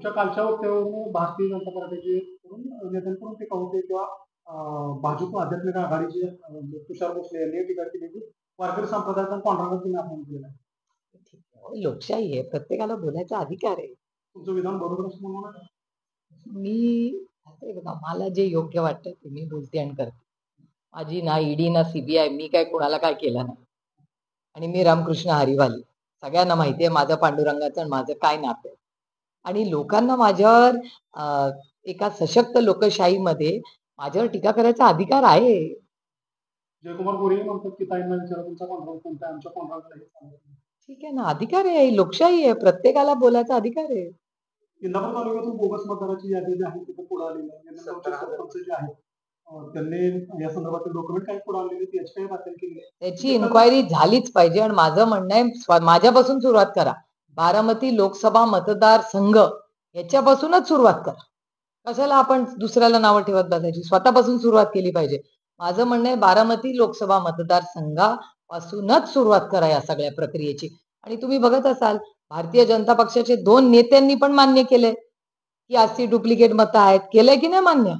तुमच्या कालच्या वक्तव्यावरून भारतीय जनता पार्टीचे नेत्यांकडून टीका होते किंवा भाजप आध्यात्मिक आघाडीचे तुषार भोसले यांनी टीका केली की वारकरी संप्रदायाचा पांडुरंगाचं तुम्ही अपमान केलेला आहे. लोकशाही आहे, प्रत्येकाला बोलायचा अधिकार आहे. तुमचं विधान बरोबर असं म्हणू नका. मी बघा, मला जे योग्य वाटतं ते मी बोलते आणि करते. माझी ना ईडी ना सीबीआय, मी काय कोणाला काय केलं नाही. आणि मी रामकृष्ण हरिवाली, सगळ्यांना माहिती आहे माझं पांडुरंगाचं आणि माझं काय नातं आहे. आणि लोकांना माझ्यावर एका सशक्त लोकशाहीमध्ये माझ्यावर टीका करायचा अधिकार आहे. जयकुमार गोरे म्हणतात की ताईंना विचारा तुमचा पांडुरंग कोणता आहे, आमच्या पांडुरंगाला हे चालत नाही. ठीक आहे ना, अधिकार आहे, लोकशाही आहे, प्रत्येकाला बोलायचा अधिकार आहे. इंदापूर तालुक्यातून बोगस मतदाराची यादी जी आहे तिथे पुढे आलेली आहे. सरपंच जे आहेत त्यांनी या संदर्भातील डॉक्युमेंट काही पुढे आलेली त्याची काही दाखल केली आहे. त्याची इन्क्वायरी झालीच पाहिजे. आणि माझं म्हणणं आहे, माझ्यापासून सुरुवात करा. बारामती लोकसभा मतदार संघ याच्यापासूनच सुरुवात करा. कशाला आपण दुसऱ्याला नावं ठेवत बसायची, स्वतःपासून सुरुवात केली पाहिजे. माझं म्हणणं आहे, बारामती लोकसभा मतदार संघापासूनच सुरुवात करा या सगळ्या प्रक्रियेची. आणि तुम्ही बघत असाल, भारतीय जनता पक्षाचे 2 नेत्यांनी पण मान्य केलंय की अशी डुप्लिकेट मतं आहेत. केलंय की नाही मान्य?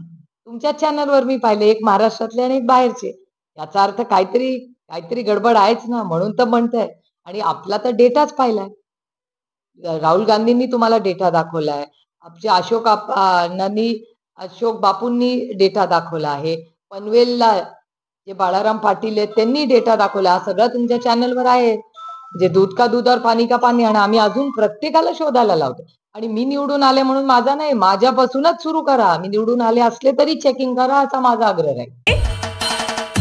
तुमच्या चॅनलवर मी पाहिले, एक महाराष्ट्रातले आणि एक बाहेरचे. याचा अर्थ काहीतरी गडबड आहेच ना, म्हणून तर म्हणताय. आणि आपला तर डेटाच पाहिलाय. राहुल गांधींनी तुम्हाला डेटा दाखवलाय, आमचे अशोक बापूंनी डेटा दाखवला आहे, पनवेलला जे बाळाराम पाटील आहेत त्यांनी डेटा दाखवला. सगळं तुमच्या चॅनलवर आहे. जे दूध का दूध और पाणी का पाणी. आणि आम्ही अजून प्रत्येकाला शोधायला लावतो. आणि मी निवडून आले म्हणून माझा नाही, माझ्यापासूनच सुरू करा. मी निवडून आले असले तरी चेकिंग करा, असा माझा आग्रह आहे.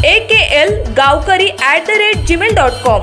AKL Gavkari@gmail.com